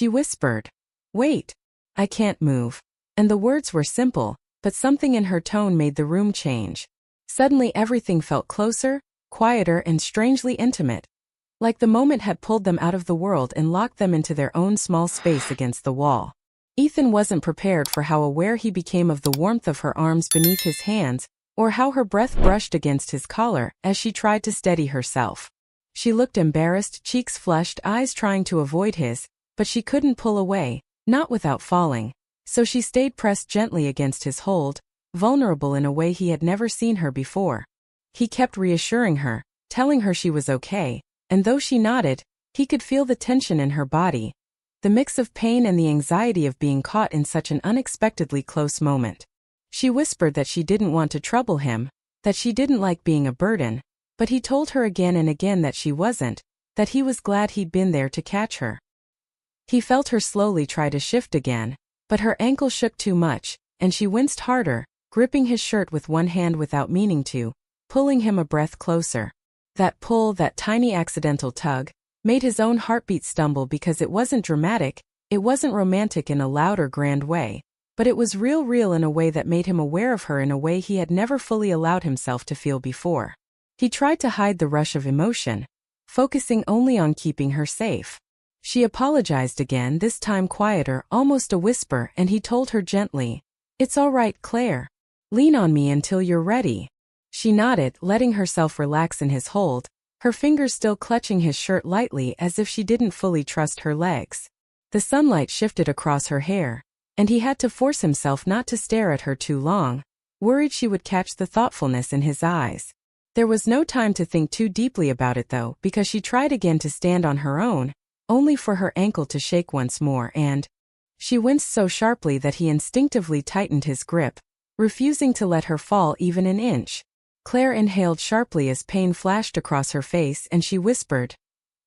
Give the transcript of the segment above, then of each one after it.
She whispered, "Wait. I can't move." And the words were simple, but something in her tone made the room change. Suddenly everything felt closer, quieter and strangely intimate. Like the moment had pulled them out of the world and locked them into their own small space against the wall. Ethan wasn't prepared for how aware he became of the warmth of her arms beneath his hands, or how her breath brushed against his collar as she tried to steady herself. She looked embarrassed, cheeks flushed, eyes trying to avoid his, but she couldn't pull away, not without falling. So she stayed pressed gently against his hold, vulnerable in a way he had never seen her before. He kept reassuring her, telling her she was okay, and though she nodded, he could feel the tension in her body, the mix of pain and the anxiety of being caught in such an unexpectedly close moment. She whispered that she didn't want to trouble him, that she didn't like being a burden, but he told her again and again that she wasn't, that he was glad he'd been there to catch her. He felt her slowly try to shift again, but her ankle shook too much, and she winced harder, gripping his shirt with one hand without meaning to, pulling him a breath closer. That pull, that tiny accidental tug, made his own heartbeat stumble because it wasn't dramatic, it wasn't romantic in a loud or grand way, but it was real in a way that made him aware of her in a way he had never fully allowed himself to feel before. He tried to hide the rush of emotion, focusing only on keeping her safe. She apologized again, this time quieter, almost a whisper, and he told her gently, "It's all right, Claire. Lean on me until you're ready." She nodded, letting herself relax in his hold, her fingers still clutching his shirt lightly as if she didn't fully trust her legs. The sunlight shifted across her hair, and he had to force himself not to stare at her too long, worried she would catch the thoughtfulness in his eyes. There was no time to think too deeply about it though, because she tried again to stand on her own, only for her ankle to shake once more, and she winced so sharply that he instinctively tightened his grip, refusing to let her fall even an inch. Claire inhaled sharply as pain flashed across her face and she whispered,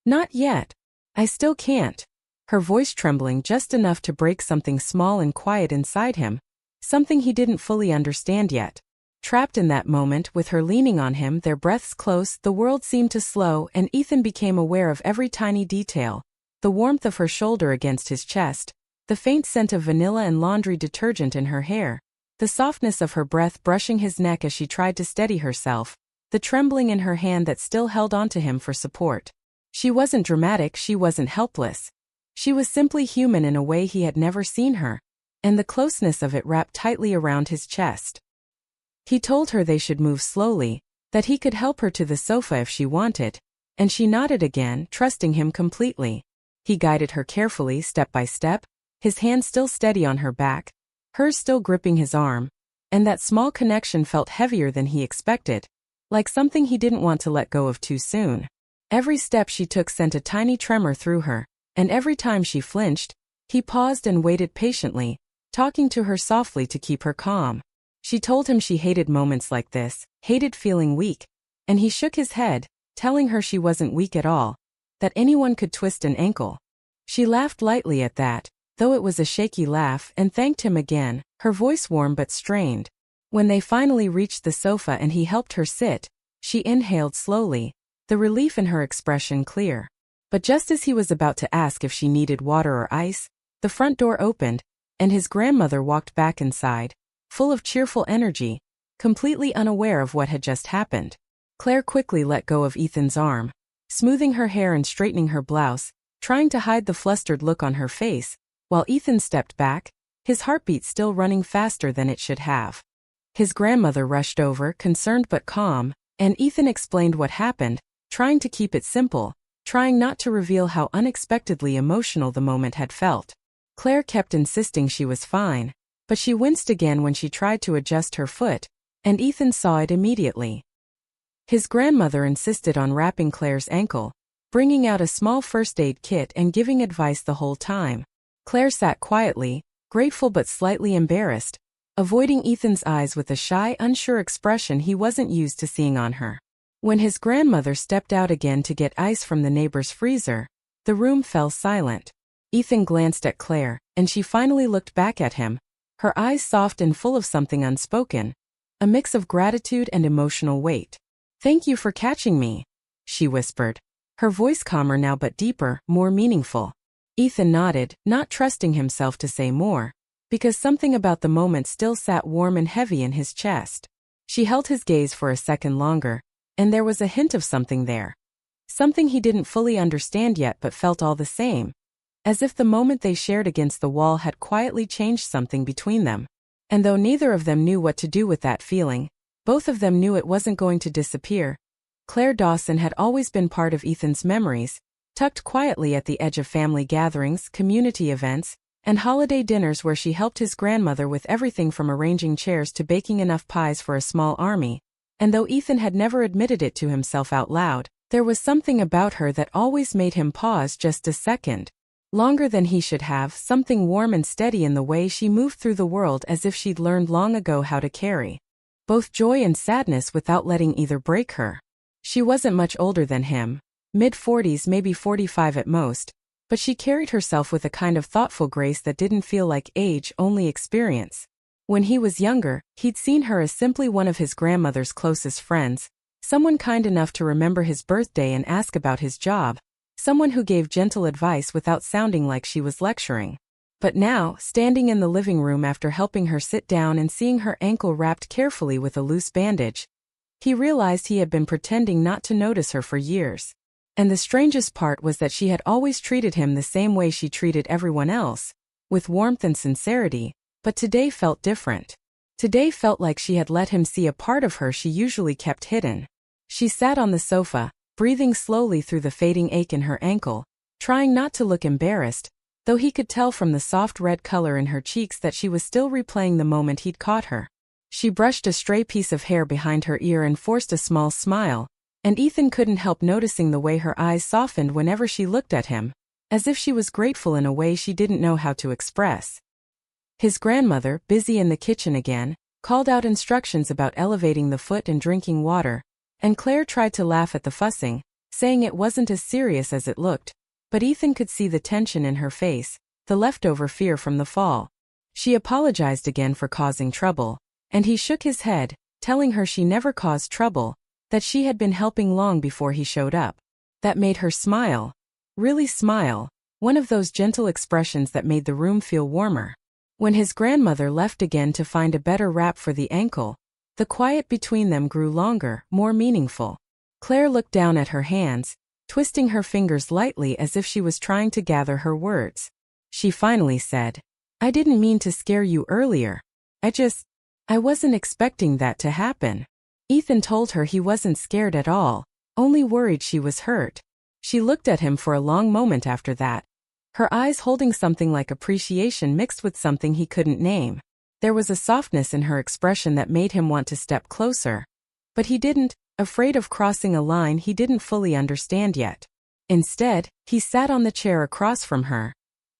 "Not yet. I still can't," her voice trembling just enough to break something small and quiet inside him, something he didn't fully understand yet. Trapped in that moment with her leaning on him, their breaths close, the world seemed to slow and Ethan became aware of every tiny detail, the warmth of her shoulder against his chest, the faint scent of vanilla and laundry detergent in her hair, the softness of her breath brushing his neck as she tried to steady herself, the trembling in her hand that still held onto him for support. She wasn't dramatic, she wasn't helpless. She was simply human in a way he had never seen her, and the closeness of it wrapped tightly around his chest. He told her they should move slowly, that he could help her to the sofa if she wanted, and she nodded again, trusting him completely. He guided her carefully, step by step, his hand still steady on her back, hers still gripping his arm, and that small connection felt heavier than he expected, like something he didn't want to let go of too soon. Every step she took sent a tiny tremor through her, and every time she flinched, he paused and waited patiently, talking to her softly to keep her calm. She told him she hated moments like this, hated feeling weak, and he shook his head, telling her she wasn't weak at all, that anyone could twist an ankle. She laughed lightly at that, though it was a shaky laugh, and thanked him again, her voice warm but strained. When they finally reached the sofa and he helped her sit, she inhaled slowly, the relief in her expression clear. But just as he was about to ask if she needed water or ice, the front door opened, and his grandmother walked back inside, full of cheerful energy, completely unaware of what had just happened. Claire quickly let go of Ethan's arm, smoothing her hair and straightening her blouse, trying to hide the flustered look on her face, while Ethan stepped back, his heartbeat still running faster than it should have. His grandmother rushed over, concerned but calm, and Ethan explained what happened, trying to keep it simple, trying not to reveal how unexpectedly emotional the moment had felt. Claire kept insisting she was fine, but she winced again when she tried to adjust her foot, and Ethan saw it immediately. His grandmother insisted on wrapping Claire's ankle, bringing out a small first aid kit and giving advice the whole time. Claire sat quietly, grateful but slightly embarrassed, avoiding Ethan's eyes with a shy, unsure expression he wasn't used to seeing on her. When his grandmother stepped out again to get ice from the neighbor's freezer, the room fell silent. Ethan glanced at Claire, and she finally looked back at him, her eyes soft and full of something unspoken, a mix of gratitude and emotional weight. "Thank you for catching me," she whispered, her voice calmer now but deeper, more meaningful. Ethan nodded, not trusting himself to say more, because something about the moment still sat warm and heavy in his chest. She held his gaze for a second longer, and there was a hint of something there. Something he didn't fully understand yet but felt all the same. As if the moment they shared against the wall had quietly changed something between them. And though neither of them knew what to do with that feeling, both of them knew it wasn't going to disappear. Clare Dawson had always been part of Ethan's memories, tucked quietly at the edge of family gatherings, community events, and holiday dinners where she helped his grandmother with everything from arranging chairs to baking enough pies for a small army. And though Ethan had never admitted it to himself out loud, there was something about her that always made him pause just a second. Longer than he should have, something warm and steady in the way she moved through the world as if she'd learned long ago how to carry both joy and sadness without letting either break her. She wasn't much older than him, mid-40s, maybe 45 at most, but she carried herself with a kind of thoughtful grace that didn't feel like age, only experience. When he was younger, he'd seen her as simply one of his grandmother's closest friends, someone kind enough to remember his birthday and ask about his job, someone who gave gentle advice without sounding like she was lecturing. But now, standing in the living room after helping her sit down and seeing her ankle wrapped carefully with a loose bandage, he realized he had been pretending not to notice her for years. And the strangest part was that she had always treated him the same way she treated everyone else, with warmth and sincerity, but today felt different. Today felt like she had let him see a part of her she usually kept hidden. She sat on the sofa, breathing slowly through the fading ache in her ankle, trying not to look embarrassed, though he could tell from the soft red color in her cheeks that she was still replaying the moment he'd caught her. She brushed a stray piece of hair behind her ear and forced a small smile, and Ethan couldn't help noticing the way her eyes softened whenever she looked at him, as if she was grateful in a way she didn't know how to express. His grandmother, busy in the kitchen again, called out instructions about elevating the foot and drinking water, and Claire tried to laugh at the fussing, saying it wasn't as serious as it looked, but Ethan could see the tension in her face, the leftover fear from the fall. She apologized again for causing trouble, and he shook his head, telling her she never caused trouble, that she had been helping long before he showed up. That made her smile. Really smile, one of those gentle expressions that made the room feel warmer. When his grandmother left again to find a better wrap for the ankle, the quiet between them grew longer, more meaningful. Claire looked down at her hands, twisting her fingers lightly as if she was trying to gather her words. She finally said, "I didn't mean to scare you earlier. I wasn't expecting that to happen." Ethan told her he wasn't scared at all, only worried she was hurt. She looked at him for a long moment after that, her eyes holding something like appreciation mixed with something he couldn't name. There was a softness in her expression that made him want to step closer. But he didn't, afraid of crossing a line he didn't fully understand yet. Instead, he sat on the chair across from her,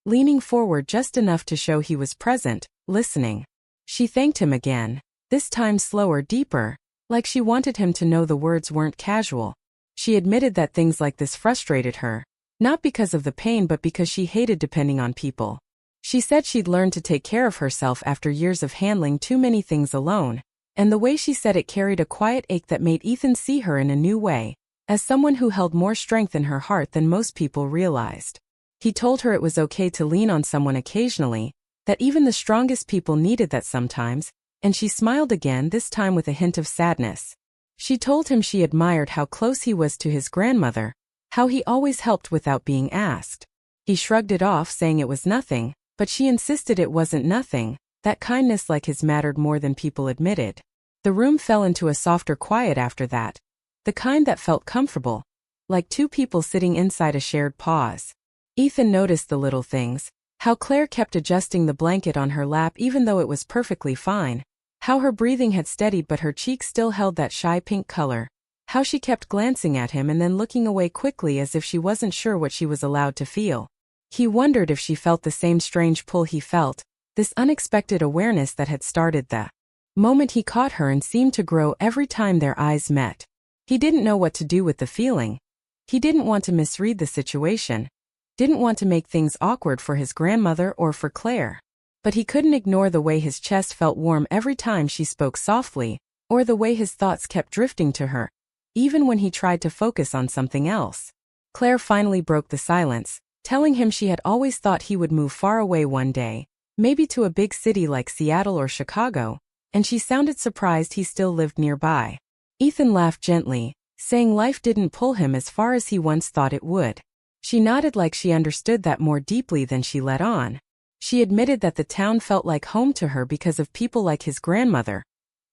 leaning forward just enough to show he was present, listening. She thanked him again, this time slower, deeper, like she wanted him to know the words weren't casual. She admitted that things like this frustrated her, not because of the pain but because she hated depending on people. She said she'd learned to take care of herself after years of handling too many things alone, and the way she said it carried a quiet ache that made Ethan see her in a new way, as someone who held more strength in her heart than most people realized. He told her it was okay to lean on someone occasionally, that even the strongest people needed that sometimes, and she smiled again, this time with a hint of sadness. She told him she admired how close he was to his grandmother, how he always helped without being asked. He shrugged it off, saying it was nothing, but she insisted it wasn't nothing, that kindness like his mattered more than people admitted. The room fell into a softer quiet after that, the kind that felt comfortable, like two people sitting inside a shared pause. Ethan noticed the little things, how Claire kept adjusting the blanket on her lap even though it was perfectly fine, how her breathing had steadied but her cheeks still held that shy pink color, how she kept glancing at him and then looking away quickly as if she wasn't sure what she was allowed to feel. He wondered if she felt the same strange pull he felt, this unexpected awareness that had started the moment he caught her and seemed to grow every time their eyes met. He didn't know what to do with the feeling. He didn't want to misread the situation, didn't want to make things awkward for his grandmother or for Claire. But he couldn't ignore the way his chest felt warm every time she spoke softly, or the way his thoughts kept drifting to her, even when he tried to focus on something else. Claire finally broke the silence, telling him she had always thought he would move far away one day, maybe to a big city like Seattle or Chicago, and she sounded surprised he still lived nearby. Ethan laughed gently, saying life didn't pull him as far as he once thought it would. She nodded like she understood that more deeply than she let on. She admitted that the town felt like home to her because of people like his grandmother,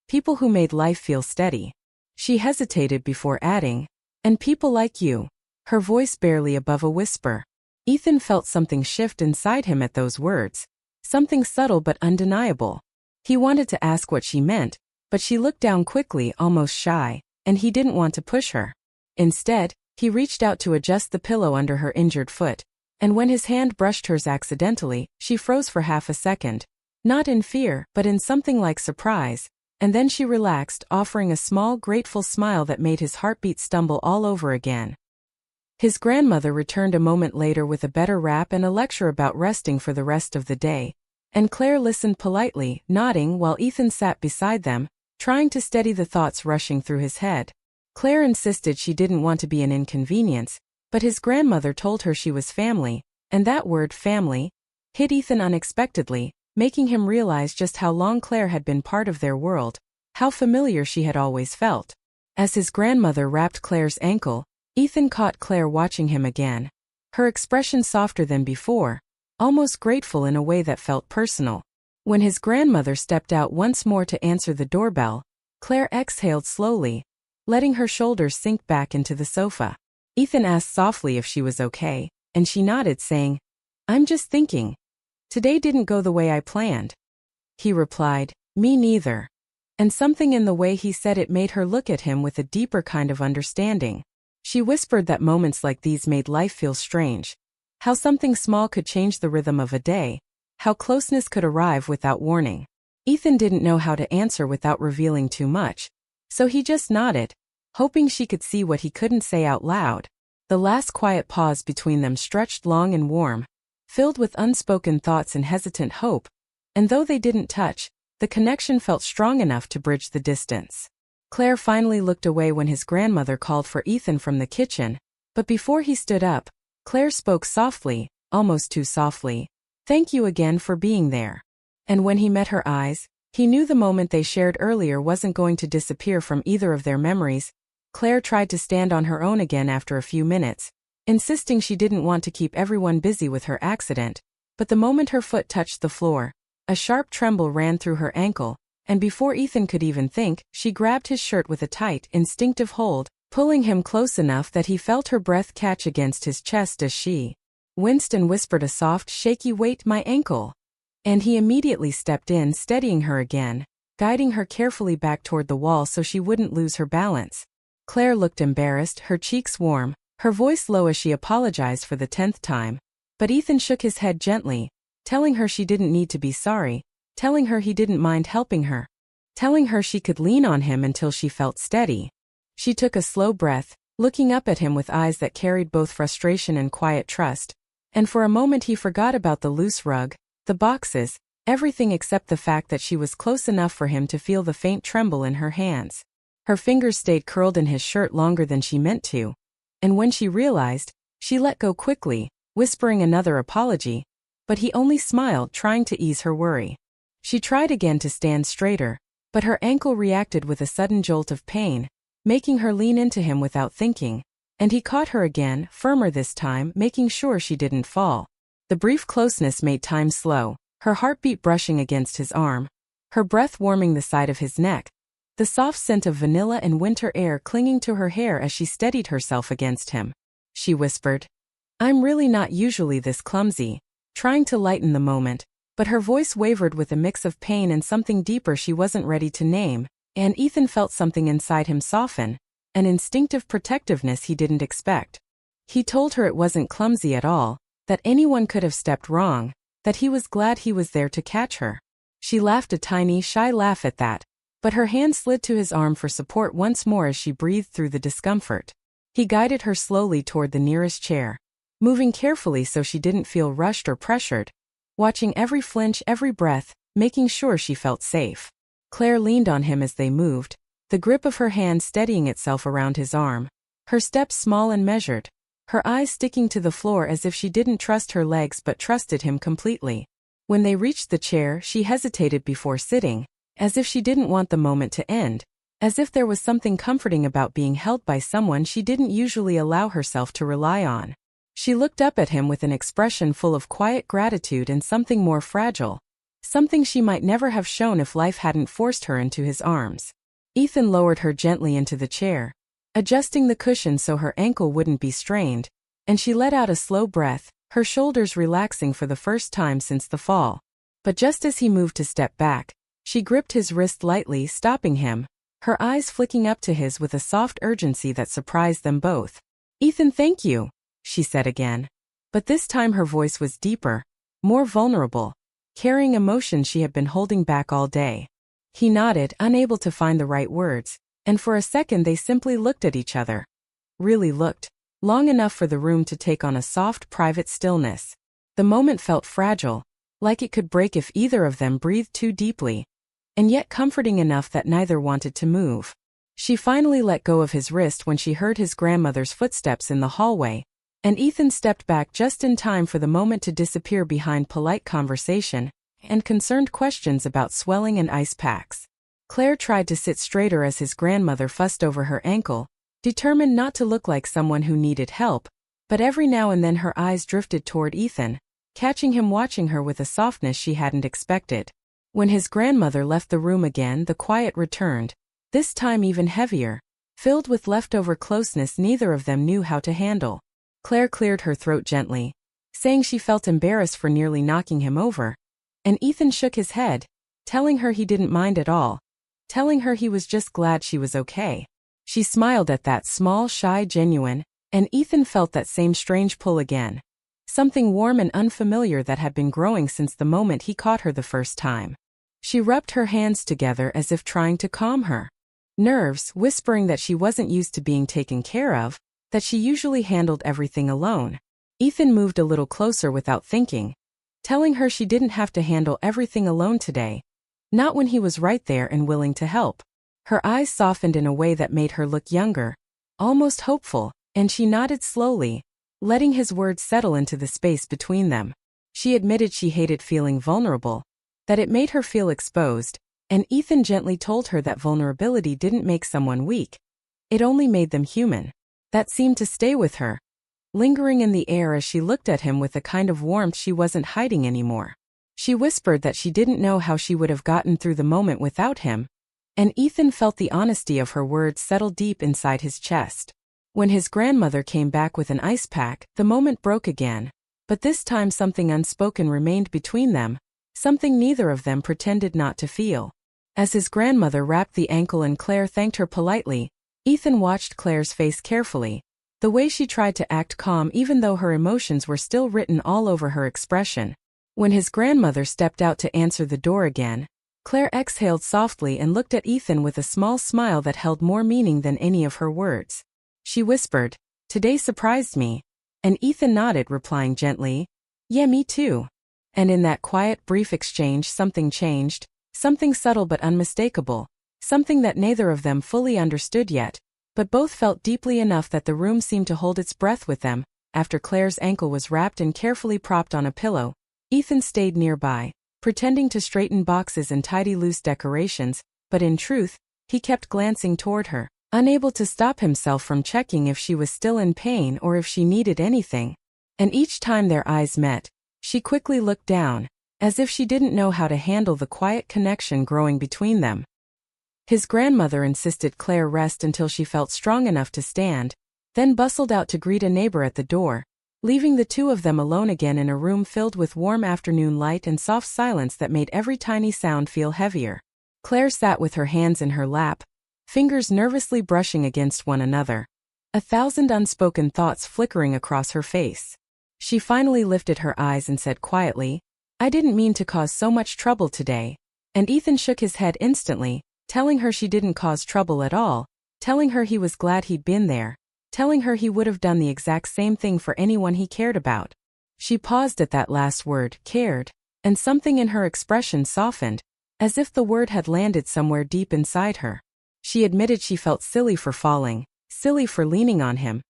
people who made life feel steady. She hesitated before adding, and people like you, her voice barely above a whisper. Ethan felt something shift inside him at those words, something subtle but undeniable. He wanted to ask what she meant, but she looked down quickly, almost shy, and he didn't want to push her. Instead, he reached out to adjust the pillow under her injured foot, and when his hand brushed hers accidentally, she froze for half a second, not in fear, but in something like surprise, and then she relaxed, offering a small, grateful smile that made his heartbeat stumble all over again. His grandmother returned a moment later with a better wrap and a lecture about resting for the rest of the day, and Claire listened politely, nodding while Ethan sat beside them, trying to steady the thoughts rushing through his head. Claire insisted she didn't want to be an inconvenience, but his grandmother told her she was family, and that word, family, hit Ethan unexpectedly, making him realize just how long Claire had been part of their world, how familiar she had always felt. As his grandmother wrapped Claire's ankle, Ethan caught Claire watching him again, her expression softer than before, almost grateful in a way that felt personal. When his grandmother stepped out once more to answer the doorbell, Claire exhaled slowly, letting her shoulders sink back into the sofa. Ethan asked softly if she was okay, and she nodded, saying, "I'm just thinking. Today didn't go the way I planned." He replied, "Me neither." And something in the way he said it made her look at him with a deeper kind of understanding. She whispered that moments like these made life feel strange. How something small could change the rhythm of a day. How closeness could arrive without warning. Ethan didn't know how to answer without revealing too much, so he just nodded, hoping she could see what he couldn't say out loud. The last quiet pause between them stretched long and warm, filled with unspoken thoughts and hesitant hope, and though they didn't touch, the connection felt strong enough to bridge the distance. Claire finally looked away when his grandmother called for Ethan from the kitchen, but before he stood up, Claire spoke softly, almost too softly. "Thank you again for being there." And when he met her eyes, he knew the moment they shared earlier wasn't going to disappear from either of their memories. Claire tried to stand on her own again after a few minutes, insisting she didn't want to keep everyone busy with her accident, but the moment her foot touched the floor, a sharp tremble ran through her ankle, and before Ethan could even think, she grabbed his shirt with a tight, instinctive hold, pulling him close enough that he felt her breath catch against his chest as she winced and whispered a soft, shaky, "Wait, my ankle." And he immediately stepped in, steadying her again, guiding her carefully back toward the wall so she wouldn't lose her balance. Claire looked embarrassed, her cheeks warm, her voice low as she apologized for the 10th time, but Ethan shook his head gently, telling her she didn't need to be sorry, telling her he didn't mind helping her, telling her she could lean on him until she felt steady. She took a slow breath, looking up at him with eyes that carried both frustration and quiet trust, and for a moment he forgot about the loose rug, the boxes, everything except the fact that she was close enough for him to feel the faint tremble in her hands. Her fingers stayed curled in his shirt longer than she meant to, and when she realized, she let go quickly, whispering another apology, but he only smiled, trying to ease her worry. She tried again to stand straighter, but her ankle reacted with a sudden jolt of pain, making her lean into him without thinking, and he caught her again, firmer this time, making sure she didn't fall. The brief closeness made time slow, her heartbeat brushing against his arm, her breath warming the side of his neck, the soft scent of vanilla and winter air clinging to her hair as she steadied herself against him. She whispered, "I'm really not usually this clumsy," trying to lighten the moment, but her voice wavered with a mix of pain and something deeper she wasn't ready to name, and Ethan felt something inside him soften, an instinctive protectiveness he didn't expect. He told her it wasn't clumsy at all, that anyone could have stepped wrong, that he was glad he was there to catch her. She laughed a tiny, shy laugh at that, but her hand slid to his arm for support once more as she breathed through the discomfort. He guided her slowly toward the nearest chair, moving carefully so she didn't feel rushed or pressured, watching every flinch, every breath, making sure she felt safe. Claire leaned on him as they moved, the grip of her hand steadying itself around his arm, her steps small and measured, her eyes sticking to the floor as if she didn't trust her legs but trusted him completely. When they reached the chair, she hesitated before sitting, as if she didn't want the moment to end, as if there was something comforting about being held by someone she didn't usually allow herself to rely on. She looked up at him with an expression full of quiet gratitude and something more fragile, something she might never have shown if life hadn't forced her into his arms. Ethan lowered her gently into the chair, adjusting the cushion so her ankle wouldn't be strained, and she let out a slow breath, her shoulders relaxing for the first time since the fall. But just as he moved to step back, she gripped his wrist lightly, stopping him, her eyes flicking up to his with a soft urgency that surprised them both. "Ethan, thank you," she said again. But this time her voice was deeper, more vulnerable, carrying emotion she had been holding back all day. He nodded, unable to find the right words, and for a second they simply looked at each other. Really looked. Long enough for the room to take on a soft, private stillness. The moment felt fragile, like it could break if either of them breathed too deeply, and yet comforting enough that neither wanted to move. She finally let go of his wrist when she heard his grandmother's footsteps in the hallway, and Ethan stepped back just in time for the moment to disappear behind polite conversation and concerned questions about swelling and ice packs. Claire tried to sit straighter as his grandmother fussed over her ankle, determined not to look like someone who needed help, but every now and then her eyes drifted toward Ethan, catching him watching her with a softness she hadn't expected. When his grandmother left the room again, the quiet returned, this time even heavier, filled with leftover closeness neither of them knew how to handle. Claire cleared her throat gently, saying she felt embarrassed for nearly knocking him over, and Ethan shook his head, telling her he didn't mind at all, telling her he was just glad she was okay. She smiled at that, small, shy, genuine, and Ethan felt that same strange pull again. Something warm and unfamiliar that had been growing since the moment he caught her the first time. She rubbed her hands together as if trying to calm her nerves, whispering that she wasn't used to being taken care of, that she usually handled everything alone. Ethan moved a little closer without thinking, telling her she didn't have to handle everything alone today, not when he was right there and willing to help. Her eyes softened in a way that made her look younger, almost hopeful, and she nodded slowly, letting his words settle into the space between them. She admitted she hated feeling vulnerable, that it made her feel exposed, and Ethan gently told her that vulnerability didn't make someone weak. It only made them human. That seemed to stay with her, lingering in the air as she looked at him with a kind of warmth she wasn't hiding anymore. She whispered that she didn't know how she would have gotten through the moment without him, and Ethan felt the honesty of her words settle deep inside his chest. When his grandmother came back with an ice pack, the moment broke again, but this time something unspoken remained between them, something neither of them pretended not to feel. As his grandmother wrapped the ankle and Claire thanked her politely, Ethan watched Claire's face carefully, the way she tried to act calm even though her emotions were still written all over her expression. When his grandmother stepped out to answer the door again, Claire exhaled softly and looked at Ethan with a small smile that held more meaning than any of her words. She whispered, "Today surprised me," and Ethan nodded, replying gently, "Yeah, me too." And in that quiet, brief exchange something changed, something subtle but unmistakable, something that neither of them fully understood yet, but both felt deeply enough that the room seemed to hold its breath with them. After Claire's ankle was wrapped and carefully propped on a pillow, Ethan stayed nearby, pretending to straighten boxes and tidy loose decorations, but in truth, he kept glancing toward her, unable to stop himself from checking if she was still in pain or if she needed anything. And each time their eyes met, she quickly looked down, as if she didn't know how to handle the quiet connection growing between them. His grandmother insisted Claire rest until she felt strong enough to stand, then bustled out to greet a neighbor at the door, leaving the two of them alone again in a room filled with warm afternoon light and soft silence that made every tiny sound feel heavier. Claire sat with her hands in her lap, fingers nervously brushing against one another, 1,000 unspoken thoughts flickering across her face. She finally lifted her eyes and said quietly, "I didn't mean to cause so much trouble today," and Ethan shook his head instantly, telling her she didn't cause trouble at all, telling her he was glad he'd been there, telling her he would have done the exact same thing for anyone he cared about. She paused at that last word, cared, and something in her expression softened, as if the word had landed somewhere deep inside her. She admitted she felt silly for falling, silly for leaning on him,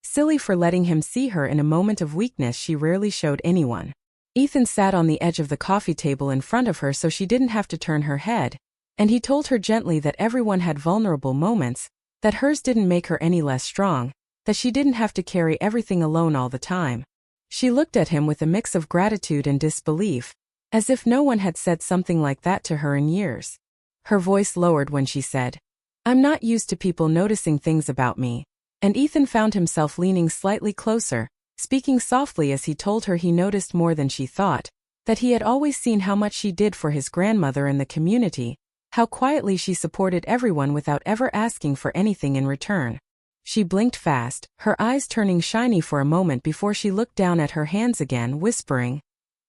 Silly for letting him see her in a moment of weakness she rarely showed anyone. Ethan sat on the edge of the coffee table in front of her so she didn't have to turn her head, and he told her gently that everyone had vulnerable moments, that hers didn't make her any less strong, that she didn't have to carry everything alone all the time. She looked at him with a mix of gratitude and disbelief, as if no one had said something like that to her in years. Her voice lowered when she said, "I'm not used to people noticing things about me," and Ethan found himself leaning slightly closer, speaking softly as he told her he noticed more than she thought, that he had always seen how much she did for his grandmother and the community, how quietly she supported everyone without ever asking for anything in return. She blinked fast, her eyes turning shiny for a moment before she looked down at her hands again, whispering,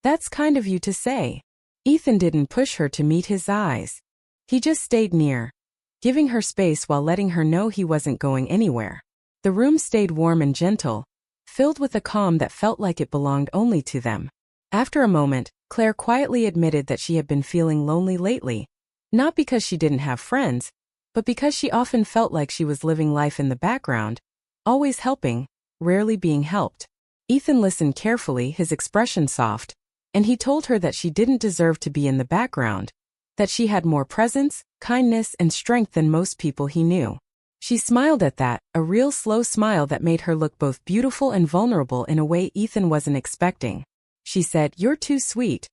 "That's kind of you to say." Ethan didn't push her to meet his eyes. He just stayed near, giving her space while letting her know he wasn't going anywhere. The room stayed warm and gentle, filled with a calm that felt like it belonged only to them. After a moment, Claire quietly admitted that she had been feeling lonely lately, not because she didn't have friends, but because she often felt like she was living life in the background, always helping, rarely being helped. Ethan listened carefully, his expression soft, and he told her that she didn't deserve to be in the background, that she had more presence, kindness, and strength than most people he knew. She smiled at that, a real slow smile that made her look both beautiful and vulnerable in a way Ethan wasn't expecting. She said, "You're too sweet,"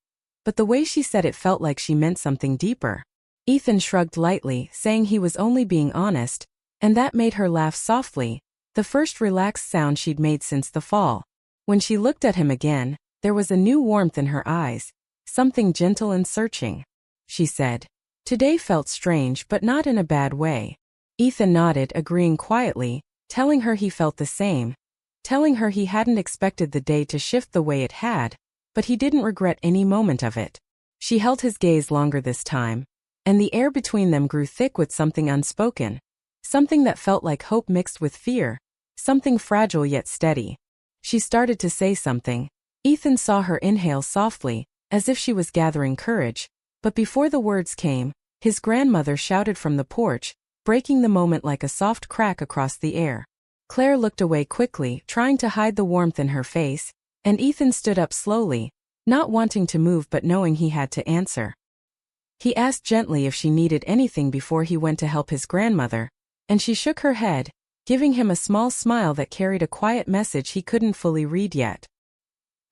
but the way she said it felt like she meant something deeper. Ethan shrugged lightly, saying he was only being honest, and that made her laugh softly, the first relaxed sound she'd made since the fall. When she looked at him again, there was a new warmth in her eyes, something gentle and searching. She said, "Today felt strange but not in a bad way." Ethan nodded, agreeing quietly, telling her he felt the same, telling her he hadn't expected the day to shift the way it had, but he didn't regret any moment of it. She held his gaze longer this time, and the air between them grew thick with something unspoken, something that felt like hope mixed with fear, something fragile yet steady. She started to say something. Ethan saw her inhale softly, as if she was gathering courage, but before the words came, his grandmother shouted from the porch, breaking the moment like a soft crack across the air. Claire looked away quickly, trying to hide the warmth in her face, and Ethan stood up slowly, not wanting to move but knowing he had to answer. He asked gently if she needed anything before he went to help his grandmother, and she shook her head, giving him a small smile that carried a quiet message he couldn't fully read yet.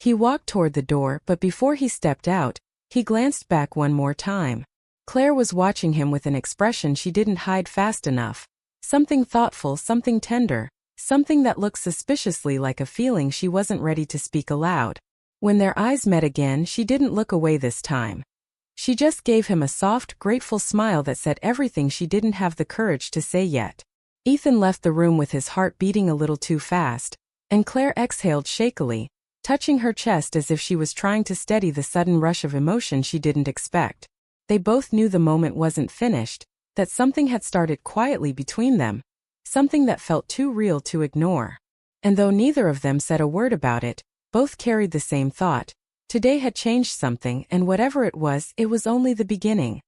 He walked toward the door, but before he stepped out, he glanced back one more time. Claire was watching him with an expression she didn't hide fast enough. Something thoughtful, something tender, something that looked suspiciously like a feeling she wasn't ready to speak aloud. When their eyes met again, she didn't look away this time. She just gave him a soft, grateful smile that said everything she didn't have the courage to say yet. Ethan left the room with his heart beating a little too fast, and Claire exhaled shakily, touching her chest as if she was trying to steady the sudden rush of emotion she didn't expect. They both knew the moment wasn't finished, that something had started quietly between them, something that felt too real to ignore. And though neither of them said a word about it, both carried the same thought. Today had changed something, and whatever it was only the beginning.